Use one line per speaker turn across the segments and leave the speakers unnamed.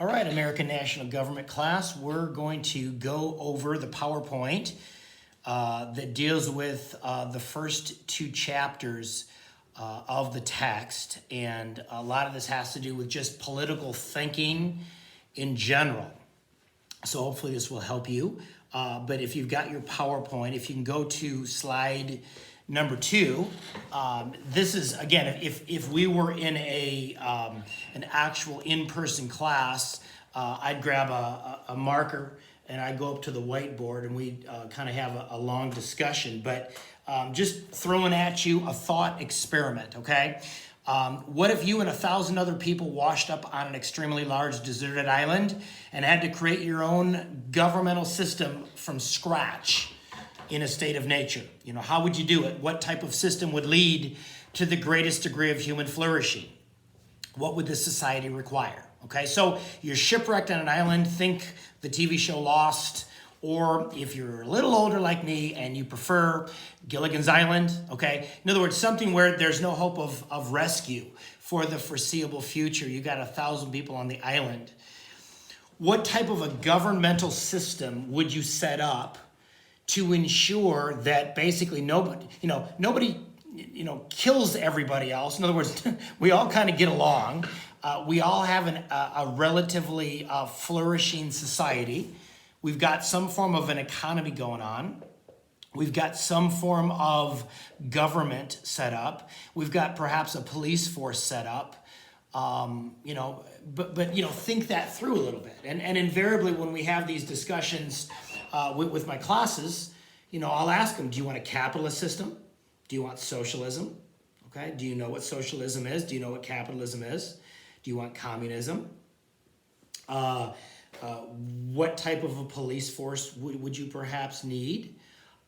All right, American National Government class, we're going to go over the PowerPoint that deals with the first two chapters of the text. And a lot of this has to do with just political thinking in general. So hopefully this will help you. But if you've got your PowerPoint, if you can go to slide number 2, this is, again, if we were in an actual in-person class, I'd grab a marker and I'd go up to the whiteboard and we'd kind of have a long discussion. But just throwing at you a thought experiment, okay? What if you and 1,000 other people washed up on an extremely large deserted island and had to create your own governmental system from scratch in a state of nature? You know, how would you do it? What type of system would lead to the greatest degree of human flourishing? What would this society require? Okay, so you're shipwrecked on an island, think the TV show Lost, or if you're a little older like me and you prefer Gilligan's Island, okay? In other words, something where there's no hope of rescue for the foreseeable future. You got 1,000 people on the island. What type of a governmental system would you set up to ensure that basically nobody kills everybody else? In other words, we all kind of get along. We all have a relatively flourishing society. We've got some form of an economy going on. We've got some form of government set up. We've got perhaps a police force set up. But think that through a little bit. And invariably when we have these discussions with my classes, I'll ask them, do you want a capitalist system? Do you want socialism? Okay. Do you know what socialism is? Do you know what capitalism is? Do you want communism? What type of a police force would you perhaps need?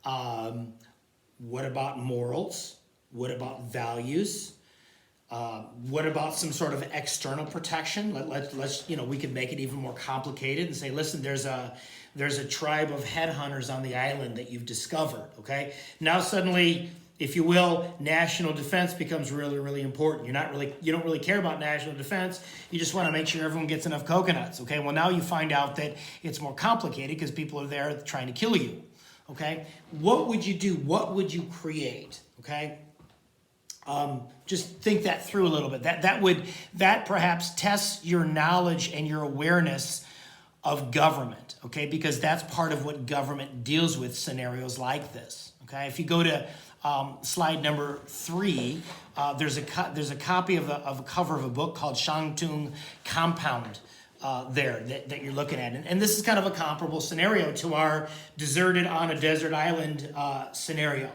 What about morals? What about values? What about some sort of external protection? Let's we could make it even more complicated and say, listen, there's a tribe of headhunters on the island that you've discovered. Okay, now suddenly, if you will, national defense becomes really, really important. You don't really care about national defense. You just want to make sure everyone gets enough coconuts. Okay, well now you find out that it's more complicated because people are there trying to kill you. Okay, what would you do? What would you create? Okay, just think that through a little bit. That perhaps tests your knowledge and your awareness of government. Okay, because that's part of what government deals with, scenarios like this. Okay, if you go to slide number 3, there's a copy of a cover of a book called Shantung Compound there that you're looking at. And this is kind of a comparable scenario to our deserted on a desert island scenario.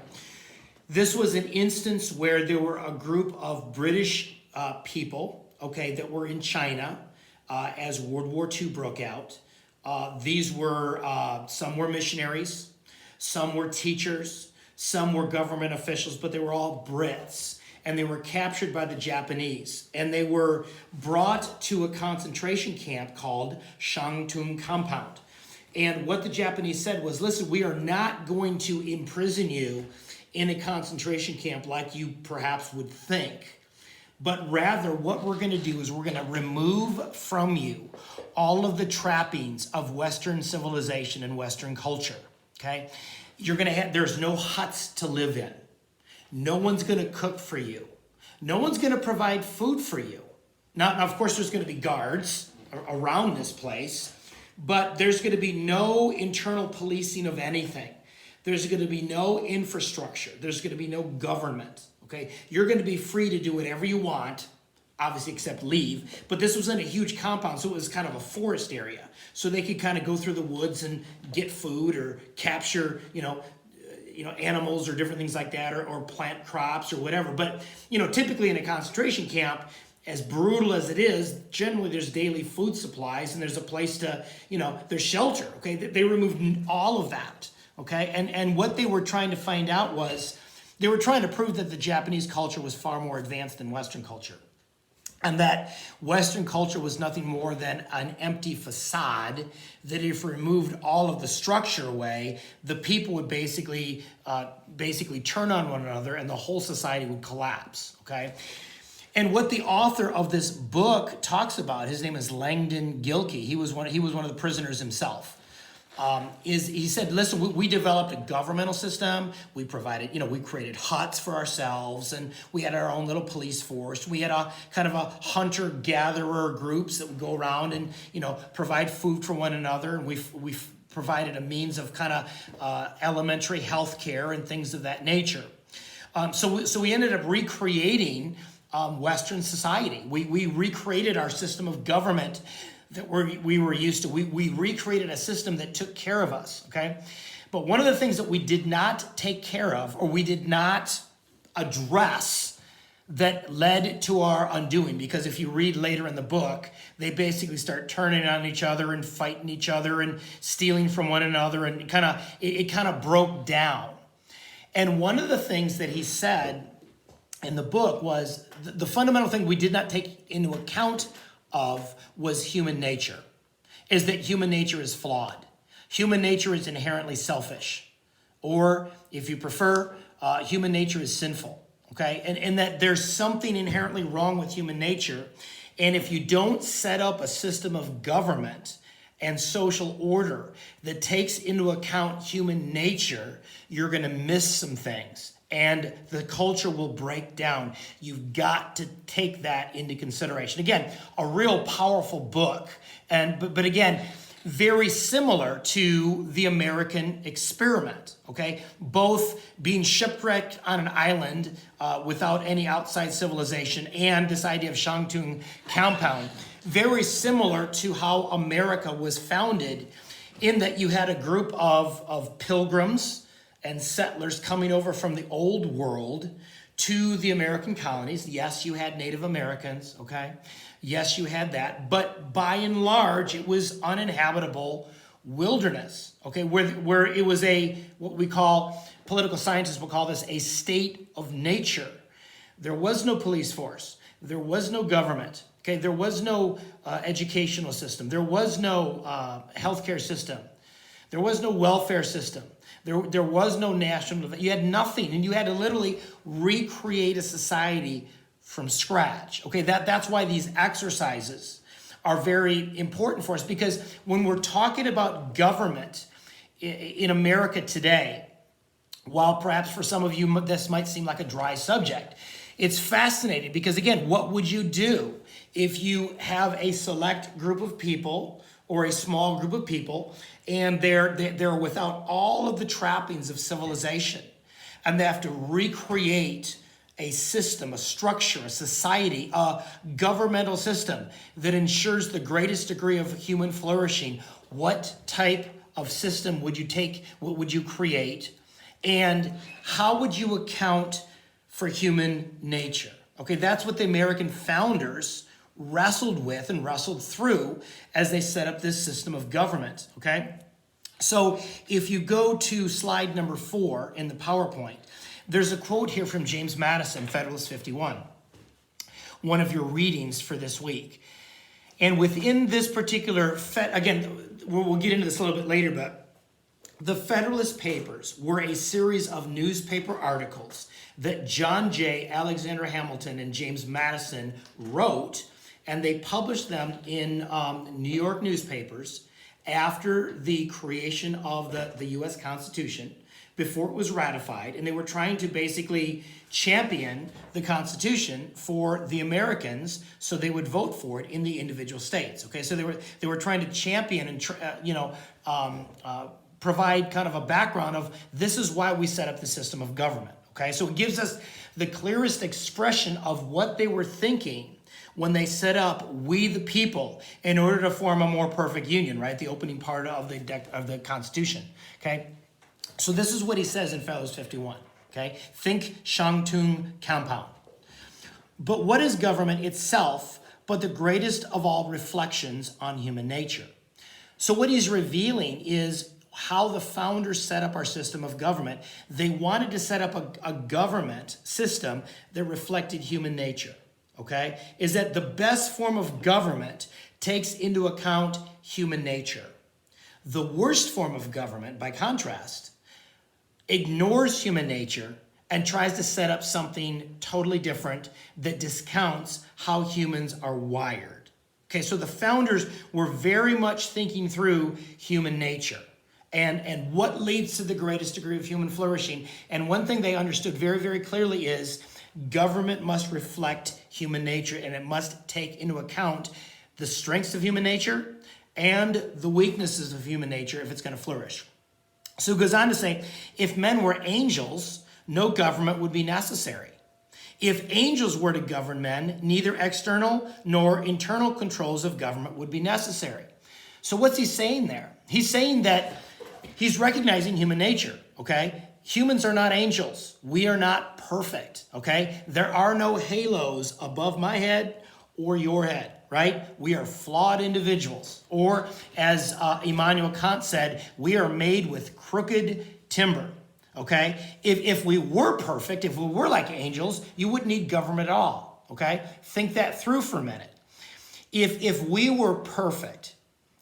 This was an instance where there were a group of British people, okay, that were in China as World War II broke out. These were, some were missionaries, some were teachers, some were government officials, but they were all Brits, and they were captured by the Japanese, and they were brought to a concentration camp called Shantung Compound. And what the Japanese said was, listen, we are not going to imprison you in a concentration camp like you perhaps would think, but rather what we're going to do is we're going to remove from you all of the trappings of Western civilization and Western culture, okay? There's no huts to live in. No one's going to cook for you. No one's going to provide food for you. Now, of course, there's going to be guards around this place, but there's going to be no internal policing of anything. There's going to be no infrastructure. There's going to be no government, okay? You're going to be free to do whatever you want, obviously except leave, but this was in a huge compound, so it was kind of a forest area. So they could kind of go through the woods and get food or capture, animals or different things like that, or plant crops or whatever. But, typically in a concentration camp, as brutal as it is, generally there's daily food supplies and there's a place to, there's shelter, okay? They removed all of that, okay? And what they were trying to find out was, they were trying to prove that the Japanese culture was far more advanced than Western culture. And that Western culture was nothing more than an empty facade, that if you removed all of the structure away, the people would basically turn on one another and the whole society would collapse, okay? And what the author of this book talks about, his name is Langdon Gilkey. He was one of the prisoners himself. Is he said, listen, we developed a governmental system. We provided, we created huts for ourselves, and we had our own little police force. We had a kind of a hunter-gatherer groups that would go around and, provide food for one another. And we provided a means of kind of elementary health care and things of that nature. So we ended up recreating Western society. We recreated our system of government that we were used to. We recreated a system that took care of us, okay? But one of the things that we did not take care of, or we did not address, that led to our undoing, because if you read later in the book, they basically start turning on each other and fighting each other and stealing from one another, and it kind of broke down. And one of the things that he said in the book was the fundamental thing we did not take into account of was human nature, is that human nature is flawed. Human nature is inherently selfish, or if you prefer, human nature is sinful, okay? And that there's something inherently wrong with human nature, and if you don't set up a system of government and social order that takes into account human nature, you're gonna miss some things, and the culture will break down. You've got to take that into consideration. Again, a real powerful book, but again, very similar to the American experiment, okay? Both being shipwrecked on an island without any outside civilization, and this idea of Shantung compound, very similar to how America was founded, in that you had a group of pilgrims and settlers coming over from the old world to the American colonies. Yes, you had Native Americans, okay? Yes, you had that, but by and large, it was uninhabitable wilderness, okay? Where it was what we call, political scientists will call this a state of nature. There was no police force. There was no government, okay? There was no educational system. There was no healthcare system. There was no welfare system. There was no national, you had nothing, and you had to literally recreate a society from scratch. Okay, that's why these exercises are very important for us, because when we're talking about government in America today, while perhaps for some of you this might seem like a dry subject, it's fascinating, because again, what would you do if you have a select group of people or a small group of people, and they're without all of the trappings of civilization, and they have to recreate a system, a structure, a society, a governmental system that ensures the greatest degree of human flourishing? What type of system would you take? What would you create? And how would you account for human nature? Okay, that's what the American founders wrestled with and wrestled through as they set up this system of government, okay? So if you go to slide number 4 in the PowerPoint, there's a quote here from James Madison, Federalist 51, one of your readings for this week. And within this particular, again, we'll get into this a little bit later, but the Federalist Papers were a series of newspaper articles that John Jay, Alexander Hamilton, and James Madison wrote, and they published them in New York newspapers after the creation of the U.S. Constitution, before it was ratified, and they were trying to basically champion the Constitution for the Americans so they would vote for it in the individual states. Okay, so they were trying to champion and provide kind of a background of this is why we set up the system of government. Okay, so it gives us the clearest expression of what they were thinking when they set up "we the people" in order to form a more perfect union, right? The opening part of the Constitution, okay? So this is what he says in Federalist 51, okay? Think Shantung compound. But what is government itself but the greatest of all reflections on human nature? So what he's revealing is how the founders set up our system of government. They wanted to set up a government system that reflected human nature. Okay, is that the best form of government takes into account human nature. The worst form of government, by contrast, ignores human nature and tries to set up something totally different that discounts how humans are wired. Okay, so the founders were very much thinking through human nature and what leads to the greatest degree of human flourishing. And one thing they understood very, very clearly is government must reflect human nature, and it must take into account the strengths of human nature and the weaknesses of human nature if it's going to flourish. So it goes on to say, if men were angels, no government would be necessary. If angels were to govern men, neither external nor internal controls of government would be necessary. So what's he saying there? He's saying that he's recognizing human nature, okay? Humans are not angels. We are not perfect, okay? There are no halos above my head or your head, right? We are flawed individuals. Or as Immanuel Kant said, we are made with crooked timber. Okay, if we were perfect, if we were like angels, you wouldn't need government at all. Okay, think that through for a minute. If we were perfect,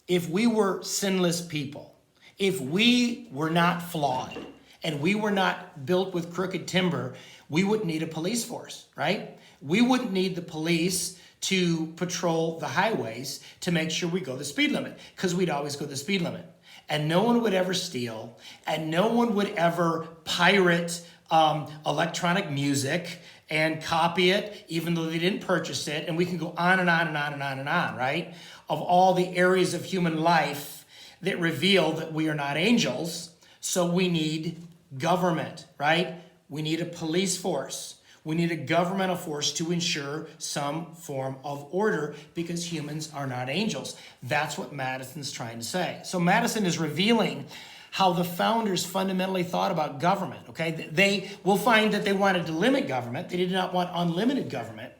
if we were sinless people, if we were not flawed, and we were not built with crooked timber, we wouldn't need a police force, right? We wouldn't need the police to patrol the highways to make sure we go the speed limit, because we'd always go the speed limit. And no one would ever steal, and no one would ever pirate electronic music and copy it, even though they didn't purchase it. And we can go on and on and on and on and on, right? Of all the areas of human life that reveal that we are not angels. So we need government, right? We need a police force. We need a governmental force to ensure some form of order, because humans are not angels. That's what Madison's trying to say. So Madison is revealing how the founders fundamentally thought about government, okay? They will find that they wanted to limit government. They did not want unlimited government.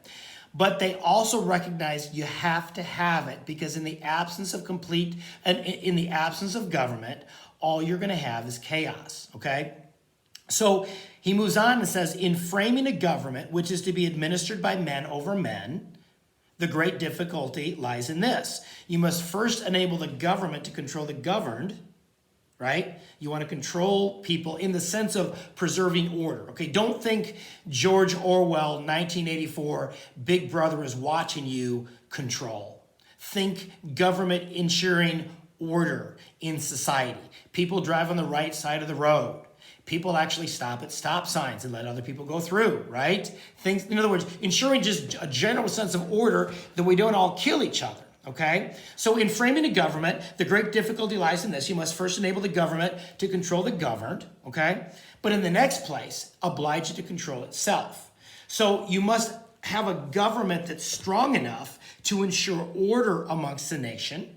But they also recognized you have to have it, because in the absence of government, all you're going to have is chaos, okay? So he moves on and says, in framing a government which is to be administered by men over men, the great difficulty lies in this. You must first enable the government to control the governed, right? You want to control people in the sense of preserving order, okay? Don't think George Orwell, 1984, Big Brother is watching you control. Think government ensuring order in society. People drive on the right side of the road. People actually stop at stop signs and let other people go through, right? Things, in other words, ensuring just a general sense of order that we don't all kill each other, okay? So in framing a government, the great difficulty lies in this. You must first enable the government to control the governed, okay? But in the next place, oblige it to control itself. So you must have a government that's strong enough to ensure order amongst the nation,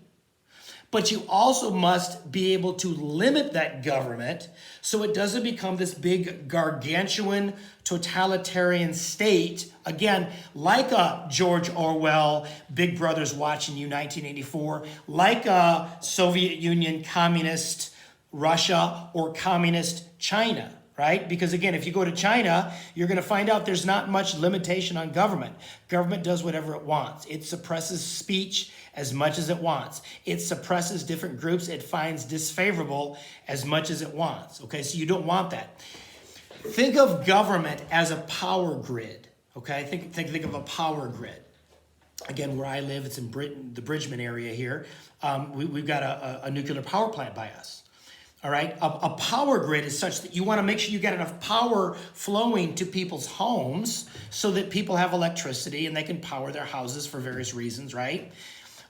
but you also must be able to limit that government so it doesn't become this big gargantuan totalitarian state, again, like a George Orwell, Big Brother's watching you, 1984, like a Soviet Union, communist Russia, or communist China, right? Because again, if you go to China, you're going to find out there's not much limitation on government. Government does whatever it wants. It suppresses speech as much as it wants. It suppresses different groups it finds disfavorable as much as it wants. Okay, so you don't want that. Think of government as a power grid. Okay, think of a power grid. Again, where I live, it's in Britain, the Bridgman area here. We've got a nuclear power plant by us. All right, a power grid is such that you want to make sure you get enough power flowing to people's homes so that people have electricity and they can power their houses for various reasons, right?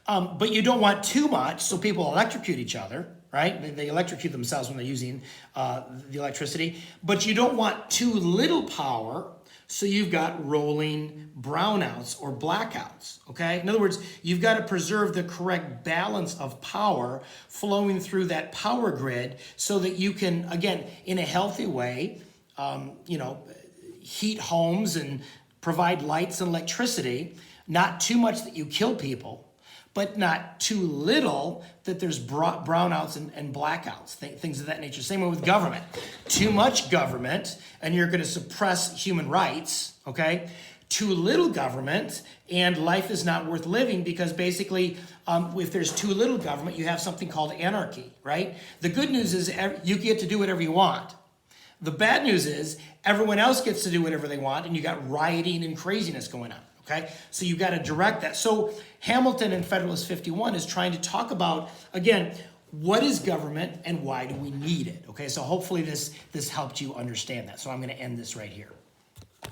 But you don't want too much so people electrocute each other, right? They electrocute themselves when they're using the electricity. But you don't want too little power so you've got rolling brownouts or blackouts, okay? In other words, you've got to preserve the correct balance of power flowing through that power grid so that you can, again, in a healthy way, heat homes and provide lights and electricity, not too much that you kill people, but not too little that there's brownouts and blackouts, things of that nature. Same way with government. Too much government, and you're going to suppress human rights, okay? Too little government, and life is not worth living, because basically, if there's too little government, you have something called anarchy, right? The good news is you get to do whatever you want. The bad news is everyone else gets to do whatever they want, and you got rioting and craziness going on. Okay, so you got to direct that. So Hamilton in Federalist 51 is trying to talk about, again, what is government and why do we need it? Okay, so hopefully this helped you understand that. So I'm going to end this right here.